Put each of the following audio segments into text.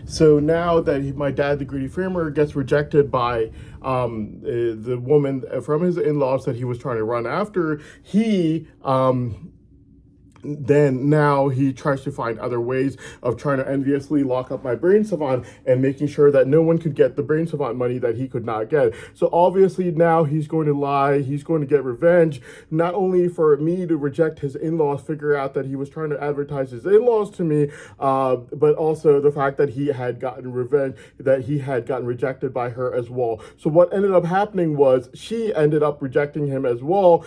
So now that my dad, the greedy framer, gets rejected by the woman from his in-laws that he was trying to run after, he then now he tries to find other ways of trying to enviously lock up my brain savant and making sure that no one could get the brain savant money that he could not get. So obviously now he's going to lie, he's going to get revenge, not only for me to reject his in-laws, figure out that he was trying to advertise his in-laws to me, but also the fact that he had gotten revenge, that he had gotten rejected by her as well. So what ended up happening was she ended up rejecting him as well,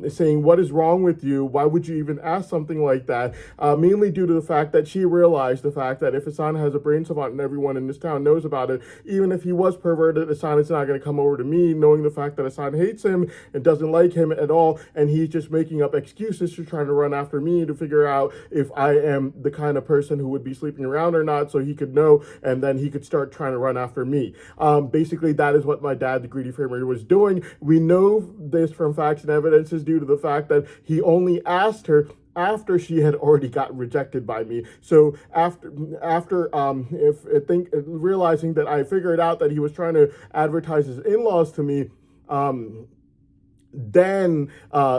saying, "What is wrong with you? Why would you even ask something like that?" Mainly due to the fact that she realized the fact that if Hassan has a brain savant and everyone in this town knows about it, even if he was perverted, Hassan is not going to come over to me, knowing the fact that Hassan hates him and doesn't like him at all, and he's just making up excuses to try to run after me to figure out if I am the kind of person who would be sleeping around or not, so he could know, and then he could start trying to run after me. Basically, that is what my dad, the greedy framer, was doing. We know this from facts and evidences due to the fact that he only asked her after she had already got rejected by me. So if I think realizing that I figured out that he was trying to advertise his in-laws to me, then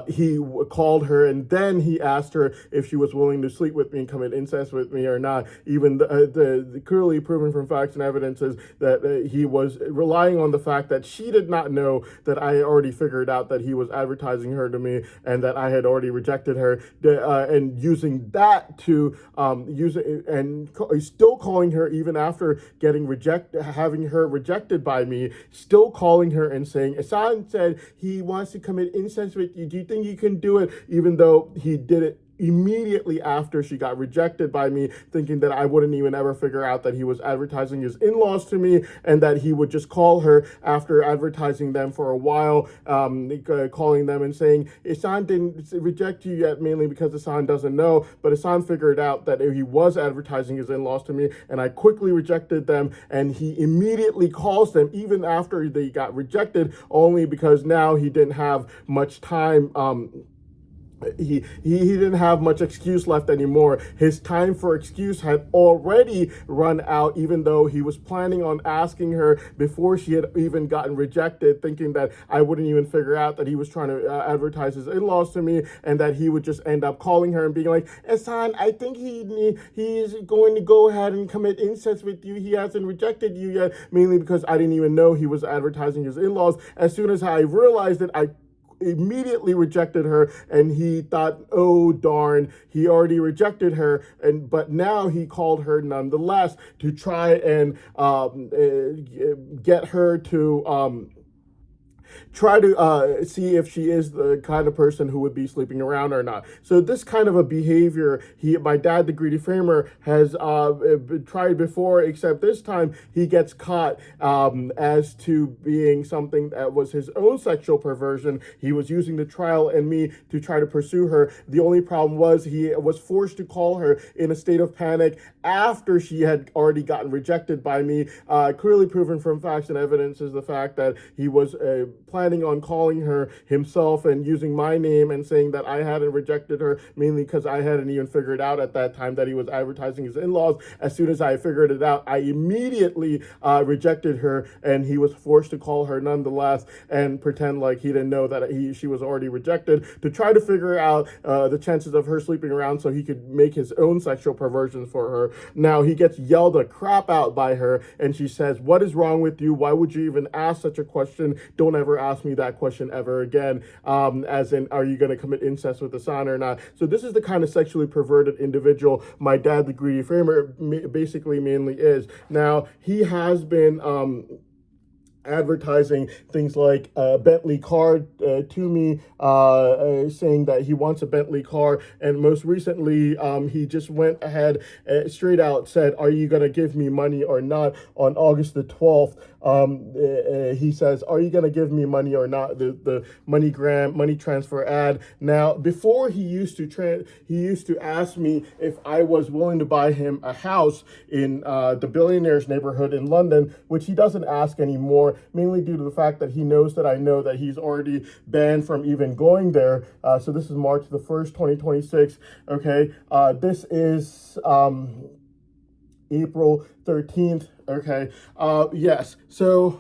he called her, and then he asked her if she was willing to sleep with me and commit incest with me or not. Even the clearly proven from facts and evidences that he was relying on the fact that she did not know that I had already figured out that he was advertising her to me and that I had already rejected her, and using that to use it, and still calling her even after getting rejected, having her rejected by me, still calling her and saying, "Hassan said he wants to commit incest with you. Do you think you can do it?" Even though he did it immediately after she got rejected by me, thinking that I wouldn't even ever figure out that he was advertising his in-laws to me, and that he would just call her after advertising them for a while, calling them and saying, "Hassan didn't reject you yet," mainly because Hassan doesn't know, but Hassan figured out that he was advertising his in-laws to me, and I quickly rejected them, and he immediately calls them even after they got rejected, only because now he didn't have much time. He didn't have much excuse left anymore. His time for excuse had already run out, even though he was planning on asking her before she had even gotten rejected, thinking that I wouldn't even figure out that he was trying to advertise his in-laws to me, and that he would just end up calling her and being like, "Hassan, I think he's going to go ahead and commit incest with you. He hasn't rejected you yet," mainly because I didn't even know he was advertising his in-laws. As soon as I realized it, I immediately rejected her, and he thought, "Oh darn, he already rejected her," and but now he called her nonetheless to try and get her to try to see if she is the kind of person who would be sleeping around or not. So this kind of a behavior, my dad, the greedy framer, has tried before, except this time he gets caught as to being something that was his own sexual perversion. He was using the trial and me to try to pursue her. The only problem was he was forced to call her in a state of panic after she had already gotten rejected by me. Clearly proven from facts and evidence is the fact that he was planning on calling her himself and using my name and saying that I hadn't rejected her, mainly because I hadn't even figured out at that time that he was advertising his in-laws. As soon as I figured it out, I immediately rejected her, and he was forced to call her nonetheless and pretend like he didn't know that she was already rejected, to try to figure out the chances of her sleeping around so he could make his own sexual perversions for her. Now he gets yelled the crap out by her, and she says, "What is wrong with you? Why would you even ask such a question? Don't ever ask me that question ever again," as in, "Are you going to commit incest with Hassan or not?" So this is the kind of sexually perverted individual my dad, the greedy framer, basically mainly is. Now, he has been advertising things like a Bentley car to me, saying that he wants a Bentley car, and most recently he just went ahead straight out said, "Are you going to give me money or not?" On August the 12th, he says, "Are you going to give me money or not?" The MoneyGram money transfer ad. Now, before he used to ask me if I was willing to buy him a house in the billionaires neighborhood in London, which he doesn't ask anymore, mainly due to the fact that he knows that I know that he's already banned from even going there. So this is March the 1st, 2026. Okay, this is April 13th. Okay. Yes. So,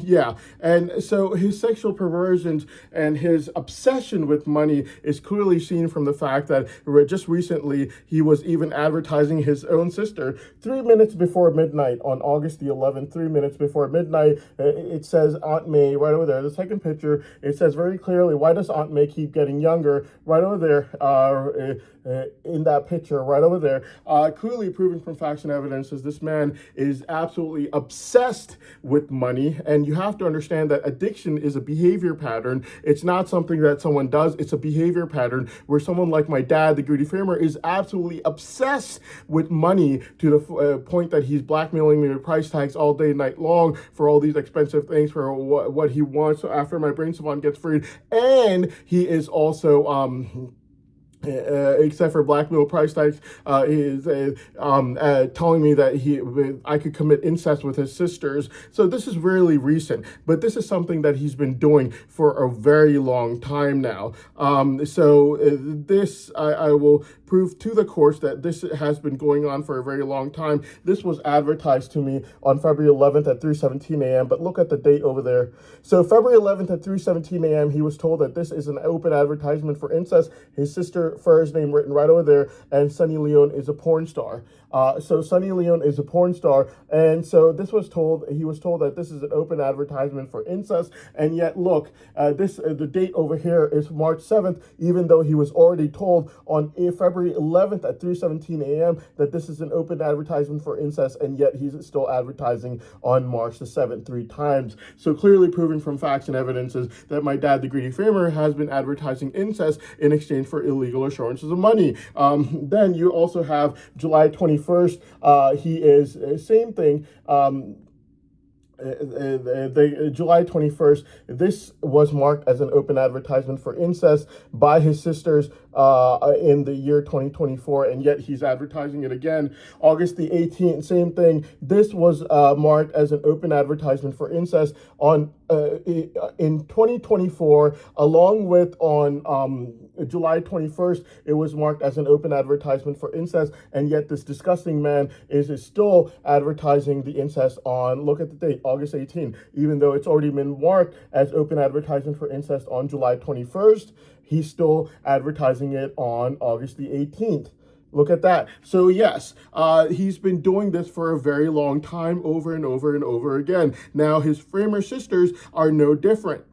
yeah. And so his sexual perversions and his obsession with money is clearly seen from the fact that just recently he was even advertising his own sister 3 minutes before midnight on August the 11th, 3 minutes before midnight. It says Aunt May right over there. The second picture, it says very clearly, why does Aunt May keep getting younger? Right over there. In that picture right over there, clearly proven from facts and evidence is this man is absolutely obsessed with money. And you have to understand that addiction is a behavior pattern. It's not something that someone does. It's a behavior pattern where someone like my dad, the greedy framer, is absolutely obsessed with money to the point that he's blackmailing me with price tags all day, night long for all these expensive things for what he wants after my brain savant gets freed. And he is also except for blackmail price tags, is telling me that I could commit incest with his sisters. So this is really recent, but this is something that he's been doing for a very long time now. This I will prove to the courts that this has been going on for a very long time. This was advertised to me on February 11th at 3:17 a.m. But look at the date over there. So February 11th at 3:17 a.m. he was told that this is an open advertisement for incest. His sister first name written right over there, and Sunny Leone is a porn star. So Sunny Leone is a porn star, and so he was told that this is an open advertisement for incest, and yet look, the date over here is March 7th, even though he was already told on February 11th at 3:17 a.m. that this is an open advertisement for incest, and yet he's still advertising on March the 7th 3 times. So clearly proving from facts and evidences that my dad, the greedy framer, has been advertising incest in exchange for illegal assurances of money. Then you also have July 21st. He is same thing. July 21st, this was marked as an open advertisement for incest by his sisters in the year 2024, and yet he's advertising it again. August the 18th, same thing. This was marked as an open advertisement for incest on in 2024, along with on July 21st, it was marked as an open advertisement for incest, and yet this disgusting man is still advertising the incest on, look at the date, August 18th, even though it's already been marked as open advertisement for incest on July 21st, he's still advertising it on August the 18th. Look at that. So yes, he's been doing this for a very long time, over and over and over again. Now, his framer sisters are no different.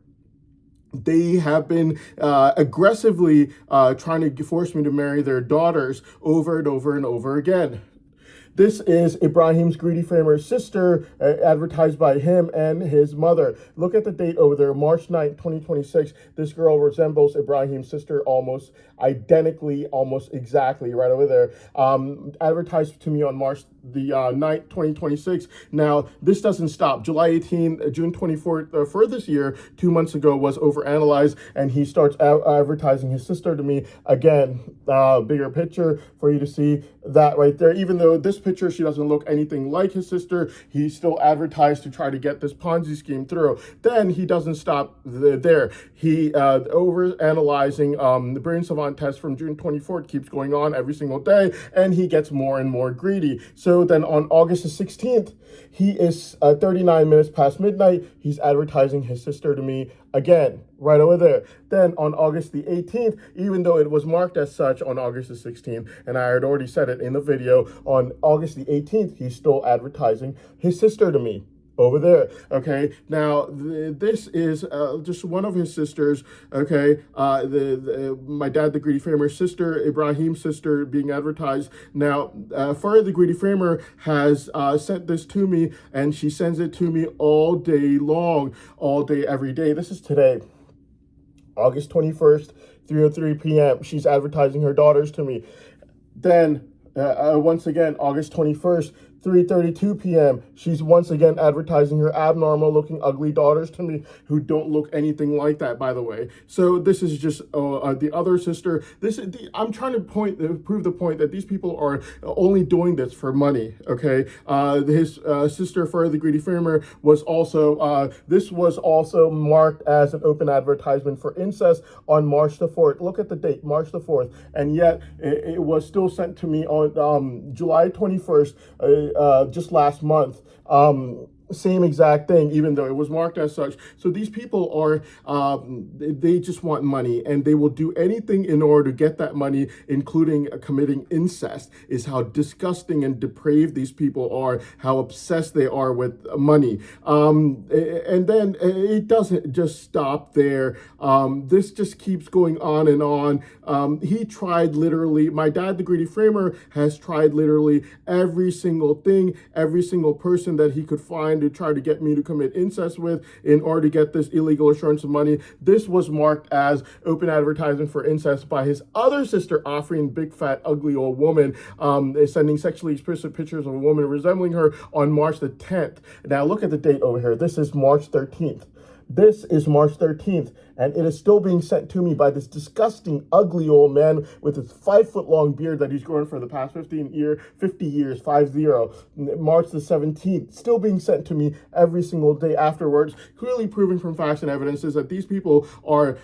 They have been aggressively trying to force me to marry their daughters over and over and over again. This is Ibrahim's greedy framer's sister, advertised by him and his mother. Look at the date over there, March 9th, 2026. This girl resembles Ibrahim's sister almost identically, almost exactly, right over there. Advertised to me on March the 9th, 2026. Now, this doesn't stop. July 18th, June 24th for this year, 2 months ago, was overanalyzed, and he starts advertising his sister to me. Again, bigger picture for you to see that right there. Even though this picture, she doesn't look anything like his sister, he still advertised to try to get this Ponzi scheme through. Then he doesn't stop there. He overanalyzing the brain savant test from June 24th keeps going on every single day, and he gets more and more greedy. So then on August the 16th, he is 39 minutes past midnight. He's advertising his sister to me again, right over there. Then on August the 18th, even though it was marked as such on August the 16th, and I had already said it in the video, on August the 18th, he's still advertising his sister to me. Over there, okay? Now, this is just one of his sisters, okay? My dad, the greedy framer's sister, Ibrahim's sister, being advertised. Now, Farah, the greedy framer, has sent this to me, and she sends it to me all day long, all day, every day. This is today, August 21st, 3:03 p.m. She's advertising her daughters to me. Then, once again, August 21st, 3:32 p.m. She's once again advertising her abnormal looking ugly daughters to me, who don't look anything like that, by the way. So this is just the other sister. I'm trying to prove the point that these people are only doing this for money, okay? His sister, Farah, the greedy framer, was also, this was also marked as an open advertisement for incest on March the 4th. Look at the date, March the 4th. And yet it was still sent to me on July 21st, just last month. Same exact thing, even though it was marked as such. So these people are, they just want money, and they will do anything in order to get that money, including committing incest, is how disgusting and depraved these people are, how obsessed they are with money. And then it doesn't just stop there. This just keeps going on and on. He tried literally, my dad, the greedy framer, has tried literally every single thing, every single person that he could find to try to get me to commit incest with in order to get this illegal assurance of money. This was marked as open advertisement for incest by his other sister offering big fat ugly old woman, sending sexually explicit pictures of a woman resembling her on March the 10th. Now look at the date over here. This is March 13th. This is March 13th, and it is still being sent to me by this disgusting, ugly old man with his 5-foot-long beard that he's grown for the past 50 years, 50. March the 17th, still being sent to me every single day afterwards, clearly proving from facts and evidences that these people are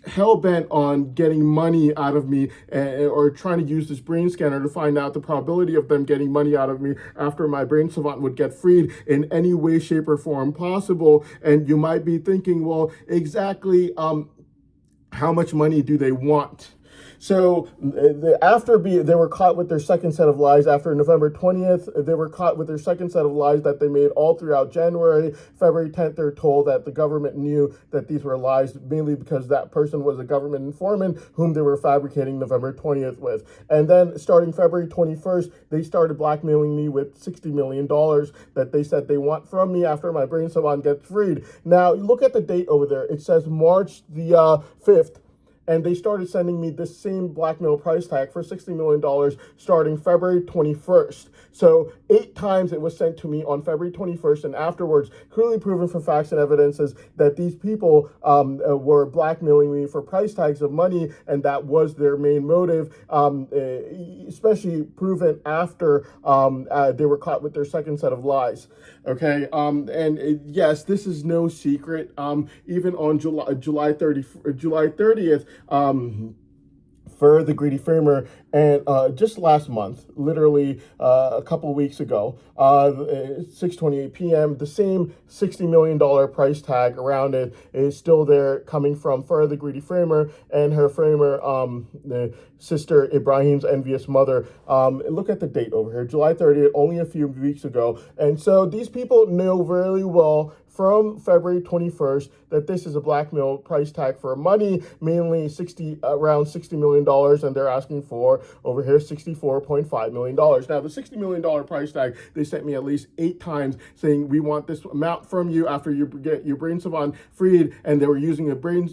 hell-bent on getting money out of me, or trying to use this brain scanner to find out the probability of them getting money out of me after my brain savant would get freed in any way, shape, or form possible. And you might be thinking, well, exactly how much money do they want? So they were caught with their second set of lies after November 20th. They were caught with their second set of lies that they made all throughout January. February 10th, they're told that the government knew that these were lies, mainly because that person was a government informant whom they were fabricating November 20th with. And then starting February 21st, they started blackmailing me with $60 million that they said they want from me after my brain savant gets freed. Now, look at the date over there. It says March the 5th. And they started sending me this same blackmail price tag for $60 million starting February 21st. So 8 times it was sent to me on February 21st, and afterwards, clearly proven from facts and evidences that these people were blackmailing me for price tags of money, and that was their main motive, especially proven after they were caught with their second set of lies. Okay, yes, this is no secret. Even on July 30th, for the greedy framer, and just last month, literally a couple of weeks ago, 6:28 p.m., the same $60 million price tag around it is still there, coming from Fur the greedy framer and her framer, the sister Ibrahim's envious mother. Look at the date over here, July 30th, only a few weeks ago. And so these people know very well from February 21st that this is a blackmail price tag for money, mainly around $60 million, and they're asking for over here $64.5 million. Now, the $60 million price tag, they sent me at least 8 times saying, we want this amount from you after you get your brain savant freed, and they were using a brain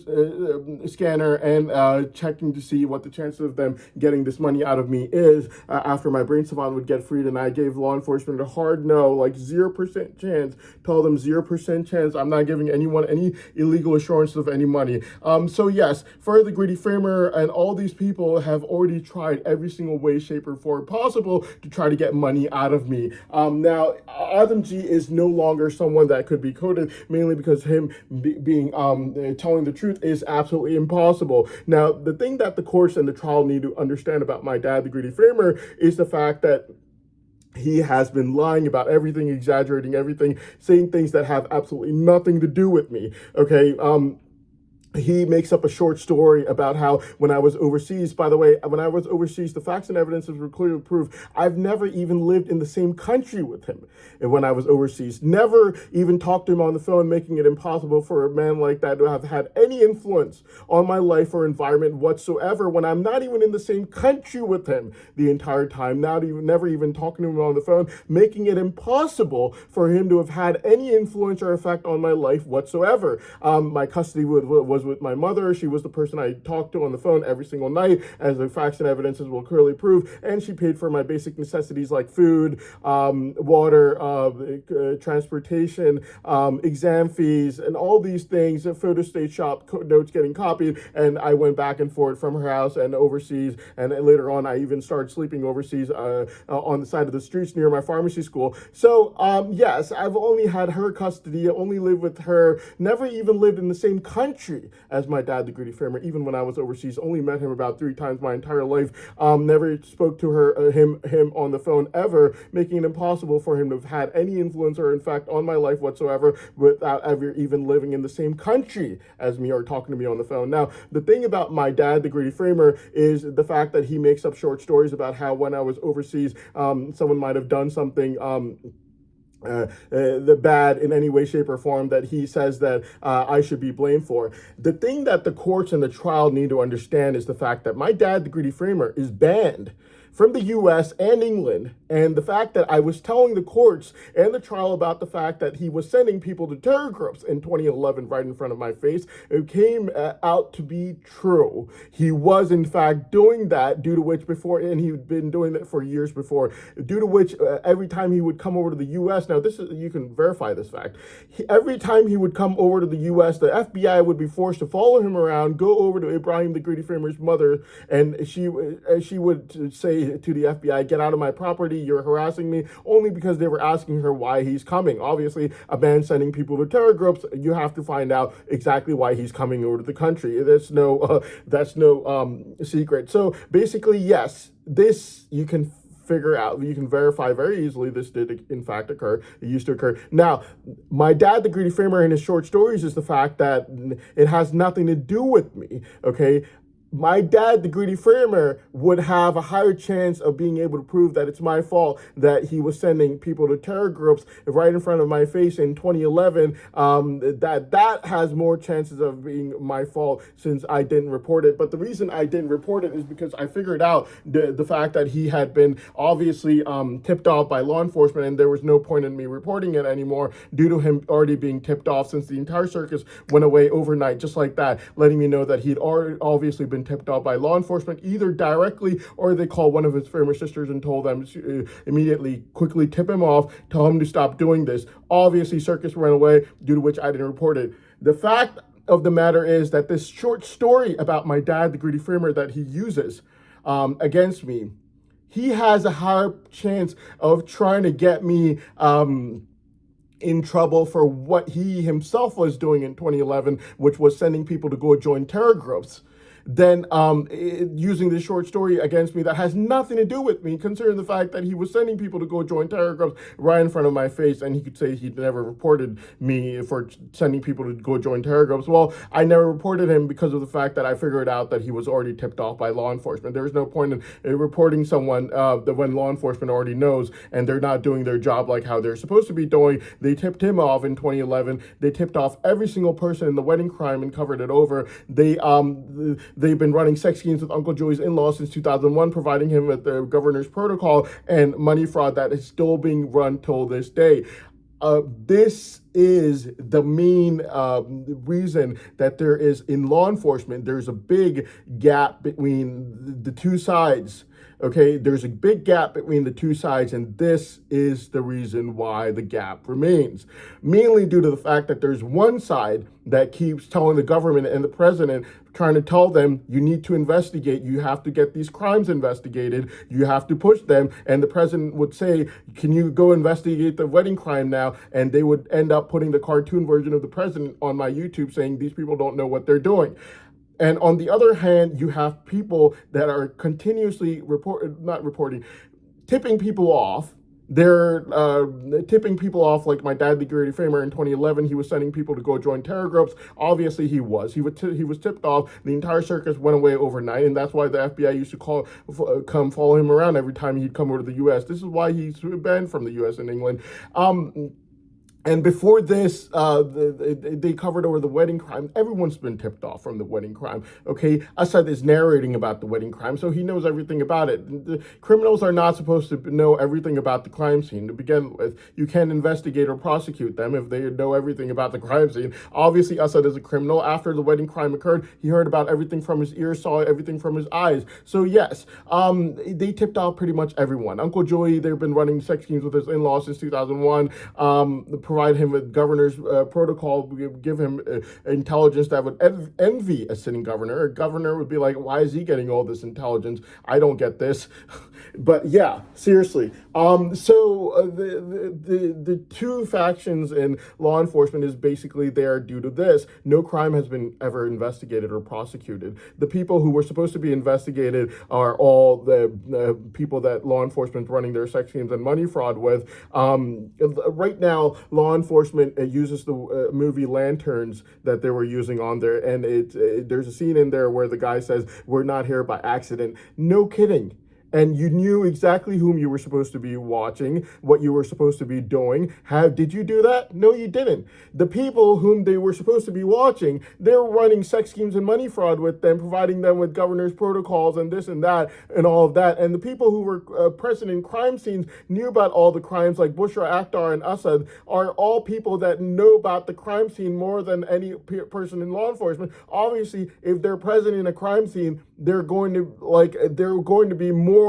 scanner and checking to see what the chances of them getting this money out of me is after my brain savant would get freed. And I gave law enforcement a hard no, like 0% chance, told them 0% chance I'm not giving anyone any illegal assurance of any money. So yes, for the greedy framer and all these people have already tried every single way, shape, or form possible to try to get money out of me. Now, Adam G is no longer someone that could be coded, mainly because him being telling the truth is absolutely impossible. Now, the thing that the courts and the trial need to understand about my dad, the greedy framer, is the fact that he has been lying about everything, exaggerating everything, saying things that have absolutely nothing to do with me. Okay, he makes up a short story about how when I was overseas, by the way, when I was overseas, the facts and evidences were clearly proved. I've never even lived in the same country with him. And when I was overseas, never even talked to him on the phone, making it impossible for a man like that to have had any influence on my life or environment whatsoever when I'm not even in the same country with him the entire time, never even talking to him on the phone, making it impossible for him to have had any influence or effect on my life whatsoever. My custody was with my mother. She was the person I talked to on the phone every single night, as the facts and evidences will clearly prove, and she paid for my basic necessities like food, water, transportation, exam fees, and all these things, photo state shop notes getting copied, and I went back and forth from her house and overseas, and later on I even started sleeping overseas on the side of the streets near my pharmacy school. So yes, I've only had her custody, only lived with her, never even lived in the same country as my dad, the greedy framer, even when I was overseas. Only met him about 3 times my entire life. Never spoke to him on the phone ever, making it impossible for him to have had any influence or effect on my life whatsoever without ever even living in the same country as me or talking to me on the phone. Now, the thing about my dad, the greedy framer, is the fact that he makes up short stories about how when I was overseas, someone might have done something the bad in any way, shape, or form that he says that I should be blamed for. The thing that the courts and the trial need to understand is the fact that my dad, the greedy framer, is banned from the US and England. And the fact that I was telling the courts and the trial about the fact that he was sending people to terror groups in 2011 right in front of my face, it came out to be true. He was in fact doing that, due to which before, and he'd been doing that for years before, due to which every time he would come over to the US, now this is, you can verify this fact, every time he would come over to the US, the FBI would be forced to follow him around, go over to Ibrahim the greedy framer's mother, and she would say to the FBI, get out of my property, you're harassing me, only because they were asking her why he's coming. Obviously, a man sending people to terror groups, you have to find out exactly why he's coming over to the country. That's no secret. So basically, yes, this you can figure out, you can verify very easily this did in fact occur. It used to occur. Now, my dad, the greedy framer, in his short stories is the fact that it has nothing to do with me, okay? My dad, the greedy framer, would have a higher chance of being able to prove that it's my fault that he was sending people to terror groups right in front of my face in 2011. That has more chances of being my fault since I didn't report it. But the reason I didn't report it is because I figured out the fact that he had been obviously tipped off by law enforcement, and there was no point in me reporting it anymore due to him already being tipped off, since the entire circus went away overnight, just like that, letting me know that he'd already obviously been tipped off by law enforcement, either directly or they called one of his former sisters and told them to immediately quickly tip him off, tell him to stop doing this. Obviously, circus ran away, due to which I didn't report it. The fact of the matter is that this short story about my dad, the greedy framer, that he uses against me, he has a higher chance of trying to get me in trouble for what he himself was doing in 2011, which was sending people to go join terror groups, than using this short story against me that has nothing to do with me, considering the fact that he was sending people to go join terror groups right in front of my face, and he could say he never reported me for sending people to go join terror groups. Well, I never reported him because of the fact that I figured out that he was already tipped off by law enforcement. There's no point in reporting someone that when law enforcement already knows and they're not doing their job like how they're supposed to be doing. They tipped him off in 2011. They tipped off every single person in the wedding crime and covered it over. They've been running sex schemes with Uncle Joey's in-laws since 2001, providing him with the governor's protocol and money fraud that is still being run till this day. This is the main reason that there is, in law enforcement, there's a big gap between the two sides. Okay, there's a big gap between the two sides, and this is the reason why the gap remains. Mainly due to the fact that there's one side that keeps telling the government and the president, trying to tell them, you need to investigate, you have to get these crimes investigated, you have to push them, and the president would say, can you go investigate the wedding crime now? And they would end up putting the cartoon version of the president on my YouTube saying, these people don't know what they're doing. And on the other hand, you have people that are continuously tipping people off. They're tipping people off, like my dad, the greedy framer, in 2011. He was sending people to go join terror groups. Obviously, he was. He was tipped off. The entire circus went away overnight, and that's why the FBI used to come follow him around every time he'd come over to the U.S. This is why he's banned from the U.S. and England. And before this, they covered over the wedding crime. Everyone's been tipped off from the wedding crime, okay? Assad is narrating about the wedding crime, so he knows everything about it. The criminals are not supposed to know everything about the crime scene to begin with. You can't investigate or prosecute them if they know everything about the crime scene. Obviously, Assad is a criminal. After the wedding crime occurred, he heard about everything from his ears, saw everything from his eyes. So yes, they tipped off pretty much everyone. Uncle Joey, they've been running sex schemes with his in-laws since 2001, provide him with governor's protocol, give him intelligence that would envy a sitting governor. A governor would be like, why is he getting all this intelligence? I don't get this. But yeah, seriously. The two factions in law enforcement is basically there due to this. No crime has been ever investigated or prosecuted. The people who were supposed to be investigated are all the people that law enforcement's running their sex games and money fraud with. Right now, law enforcement uses the movie Lanterns that they were using on there, and there's a scene in there where the guy says, "We're not here by accident." No kidding. And you knew exactly whom you were supposed to be watching, what you were supposed to be doing. Did you do that? No, you didn't. The people whom they were supposed to be watching, they were running sex schemes and money fraud with them, providing them with governor's protocols and this and that and all of that. And the people who were present in crime scenes knew about all the crimes, like Bushra Akhtar and Assad, are all people that know about the crime scene more than any person in law enforcement. Obviously, if they're present in a crime scene, they're going to be more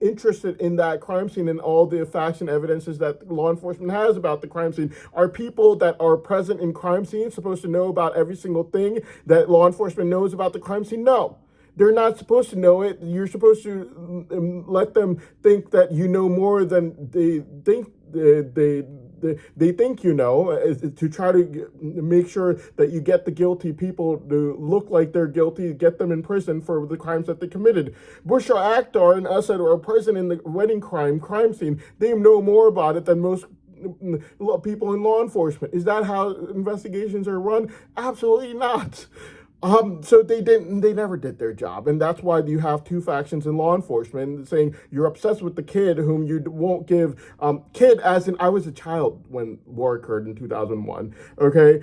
interested in that crime scene and all the facts and evidences that law enforcement has about the crime scene. Are people that are present in crime scenes supposed to know about every single thing that law enforcement knows about the crime scene? No. They're not supposed to know it. You're supposed to let them think that you know more than they think they think you know, to try to make sure that you get the guilty people to look like they're guilty, get them in prison for the crimes that they committed. Bushra Akhtar and Assad are present in the wedding crime scene. They know more about it than most people in law enforcement. Is that how investigations are run? Absolutely not. So they never did their job. And that's why you have two factions in law enforcement saying you're obsessed with the kid whom you won't give, kid as in I was a child when war occurred in 2001. Okay.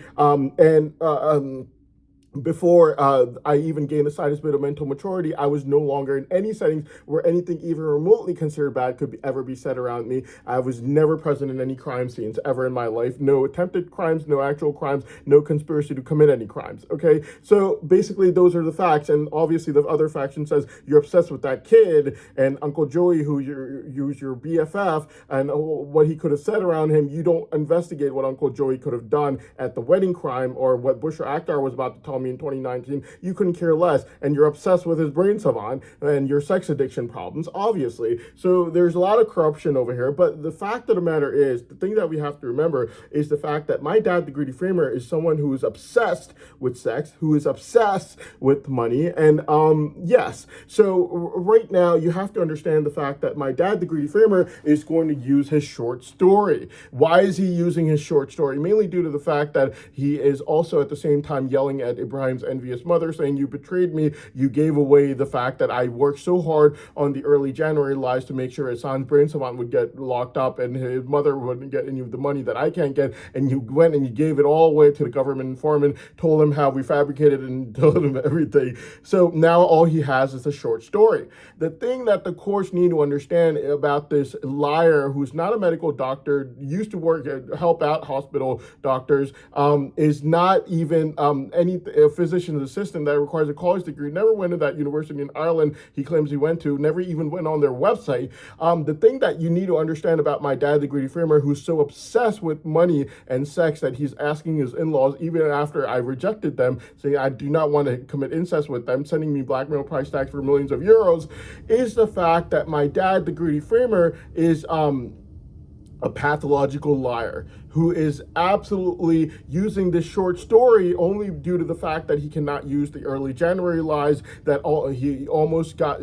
Before I even gained the slightest bit of mental maturity, I was no longer in any settings where anything even remotely considered bad could ever be said around me. I was never present in any crime scenes ever in my life. No attempted crimes, no actual crimes, no conspiracy to commit any crimes. Okay, so basically those are the facts, and obviously the other faction says you're obsessed with that kid and Uncle Joey, who use your BFF, and what he could have said around him. You don't investigate what Uncle Joey could have done at the wedding crime or what Bushra Akhtar was about to tell me in 2019. You couldn't care less, and you're obsessed with his brain savant and your sex addiction problems, obviously. So there's a lot of corruption over here, but the fact of the matter is, the thing that we have to remember is the fact that my dad, the Greedy Framer, is someone who is obsessed with sex, who is obsessed with money, and yes. So right now, you have to understand the fact that my dad, the Greedy Framer, is going to use his short story. Why is he using his short story? Mainly due to the fact that he is also at the same time yelling at Ibrahim's envious mother, saying, "You betrayed me. You gave away the fact that I worked so hard on the early January lies to make sure Hassan's brain savant would get locked up and his mother wouldn't get any of the money that I can't get. And you went and you gave it all away to the government informant, told him how we fabricated and told him everything." So now all he has is a short story. The thing that the courts need to understand about this liar, who's not a medical doctor, used to work help out hospital doctors, is not even any physician's assistant that requires a college degree, never went to that university in Ireland he claims he went to, never even went on their website. The thing that you need to understand about my dad, the Greedy Framer, who's so obsessed with money and sex that he's asking his in-laws, even after I rejected them, saying I do not want to commit incest with them, sending me blackmail price tags for millions of euros, is the fact that my dad, the Greedy Framer, is a pathological liar who is absolutely using this short story only due to the fact that he cannot use the early January lies that he almost got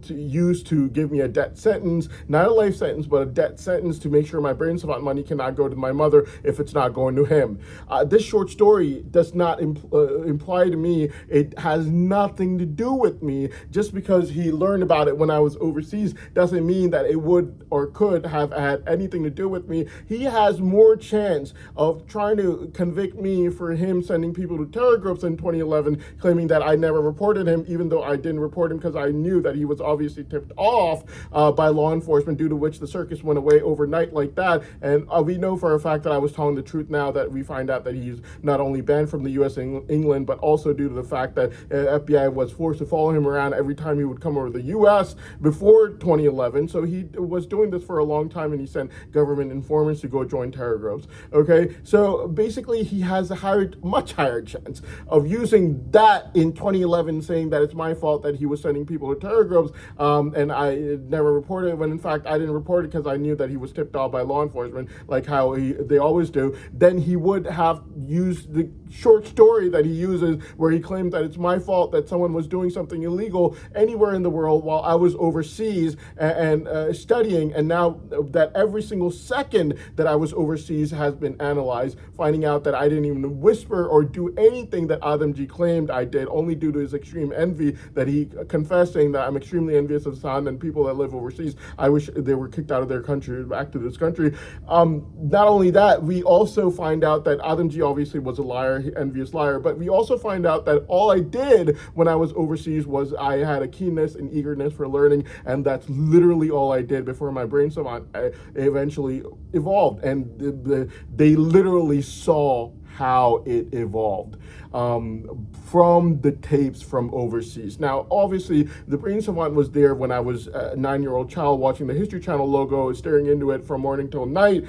used to give me a death sentence, not a life sentence, but a death sentence to make sure my brain savant money cannot go to my mother if it's not going to him. This short story does not imply to me, it has nothing to do with me. Just because he learned about it when I was overseas doesn't mean that it would or could have had anything to do with me. He has more chance of trying to convict me for him sending people to terror groups in 2011, claiming that I never reported him, even though I didn't report him because I knew that he was obviously tipped off by law enforcement, due to which the circus went away overnight like that. And we know for a fact that I was telling the truth now that we find out that he's not only banned from the US and England, but also due to the fact that FBI was forced to follow him around every time he would come over the US before 2011. So he was doing this for a long time, and he sent government informants to go join terror groups. Okay, so basically he has a much higher chance of using that in 2011, saying that it's my fault that he was sending people to terror groups, and I never reported it, when in fact I didn't report it because I knew that he was tipped off by law enforcement, like how they always do. Then he would have used the short story that he uses where he claimed that it's my fault that someone was doing something illegal anywhere in the world while I was overseas and studying, and now that every single second that I was overseas has been analyzed, finding out that I didn't even whisper or do anything that Adamji claimed I did, only due to his extreme envy that he confessed, saying that I'm extremely envious of Hassan and people that live overseas. I wish they were kicked out of their country, back to this country. Not only that, we also find out that Adamji obviously was a liar, envious liar, but we also find out that all I did when I was overseas was I had a keenness and eagerness for learning, and that's literally all I did before my brain savant eventually evolved. And they literally saw how it evolved from the tapes from overseas. Now, obviously, the brain savant was there when I was a 9-year-old child watching the History Channel logo, staring into it from morning till night,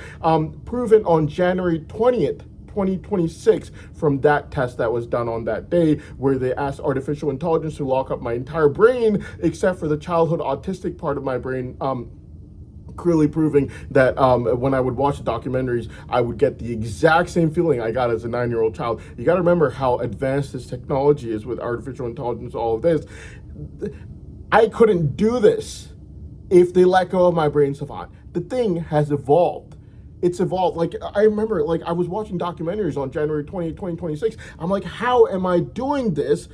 proven on January 20th, 2026 from that test that was done on that day, where they asked artificial intelligence to lock up my entire brain except for the childhood autistic part of my brain, clearly proving that when I would watch the documentaries, I would get the exact same feeling I got as a 9-year-old child. You got to remember how advanced this technology is with artificial intelligence, all of this. I couldn't do this if they let go of my brain savant. The thing has evolved. It's evolved. Like, I remember, like, I was watching documentaries on January 20th, 2026. I'm like, how am I doing this?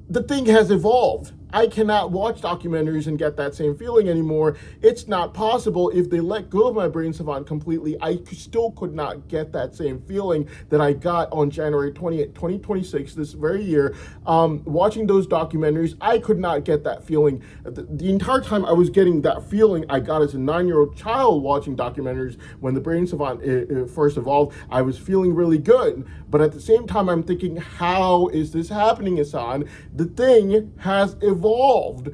The thing has evolved. I cannot watch documentaries and get that same feeling anymore. It's not possible. If they let go of my brain savant completely, I still could not get that same feeling that I got on January 20th, 2026, this very year. Watching those documentaries, I could not get that feeling. The entire time I was getting that feeling I got as a 9-year-old child watching documentaries when the brain savant first evolved. I was feeling really good. But at the same time, I'm thinking, how is this happening, Hassan? The thing has evolved.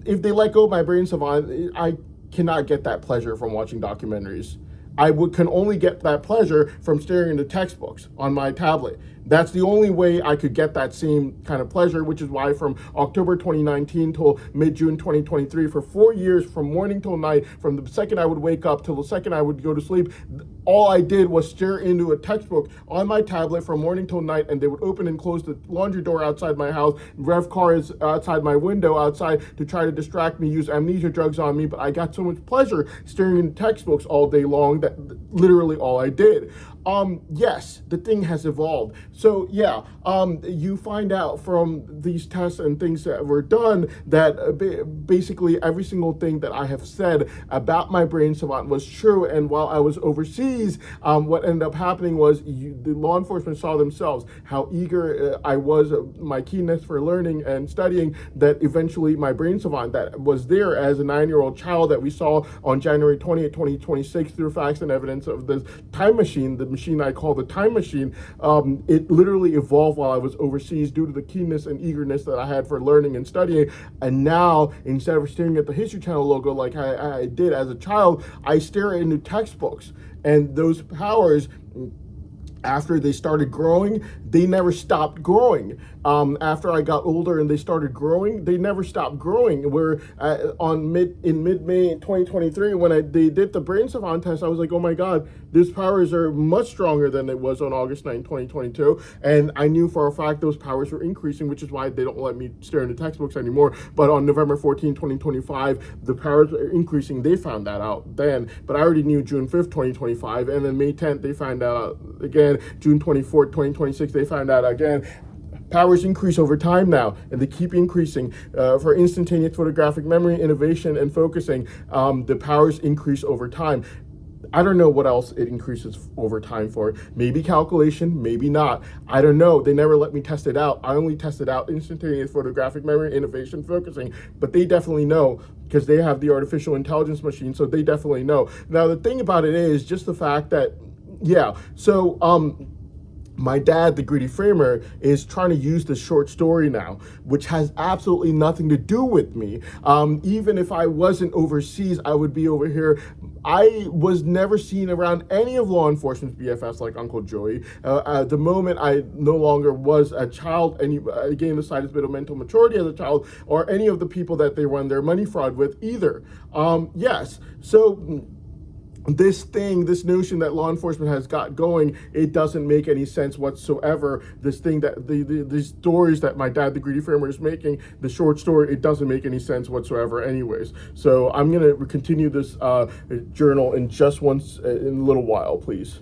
If they let go of my brain savant, I cannot get that pleasure from watching documentaries. I can only get that pleasure from staring into textbooks on my tablet. That's the only way I could get that same kind of pleasure, which is why from October 2019 till mid-June 2023, for 4 years, from morning till night, from the second I would wake up till the second I would go to sleep, all I did was stare into a textbook on my tablet from morning till night, and they would open and close the laundry door outside my house, rev cars outside my window outside to try to distract me, use amnesia drugs on me, but I got so much pleasure staring into textbooks all day long that literally all I did. Yes, the thing has evolved. So yeah, you find out from these tests and things that were done that basically every single thing that I have said about my brain savant was true. And while I was overseas, what ended up happening was the law enforcement saw themselves how eager I was, my keenness for learning and studying, that eventually my brain savant that was there as a 9-year-old child that we saw on January 20th, 2026 through facts and evidence of this time machine, the machine I call the time machine, it literally evolved while I was overseas due to the keenness and eagerness that I had for learning and studying. And now, instead of staring at the History Channel logo like I did as a child, I stare into textbooks. And those powers, after they started growing, they never stopped growing. After I got older and they started growing, they never stopped growing. Where in mid-May 2023, when they did the brain savant test, I was like, oh my God, these powers are much stronger than it was on August 9, 2022. And I knew for a fact those powers were increasing, which is why they don't let me stare into textbooks anymore. But on November 14, 2025, the powers are increasing. They found that out then. But I already knew June 5th, 2025. And then May 10th, they found out again. June 24th, 2026, they found out again. Powers increase over time now, and they keep increasing. For instantaneous photographic memory, innovation, and focusing, the powers increase over time. I don't know what else it increases over time for. Maybe calculation, maybe not. I don't know. They never let me test it out. I only tested out instantaneous photographic memory, innovation, focusing. But they definitely know because they have the artificial intelligence machine, so they definitely know. Now, the thing about it is just the fact that, yeah, so my dad, the Greedy Framer, is trying to use this short story now, which has absolutely nothing to do with me. Even if I wasn't overseas, I would be over here. I was never seen around any of law enforcement's BFFs like Uncle Joey. The moment I no longer was a child, and gained the slightest bit of mental maturity as a child, or any of the people that they run their money fraud with either. Yes, so this notion that law enforcement has got going, it doesn't make any sense whatsoever. This thing that these stories that my dad, the Greedy Framer, is making, the short story, it doesn't make any sense whatsoever anyways. So I'm going to continue this journal in just in a little while, please.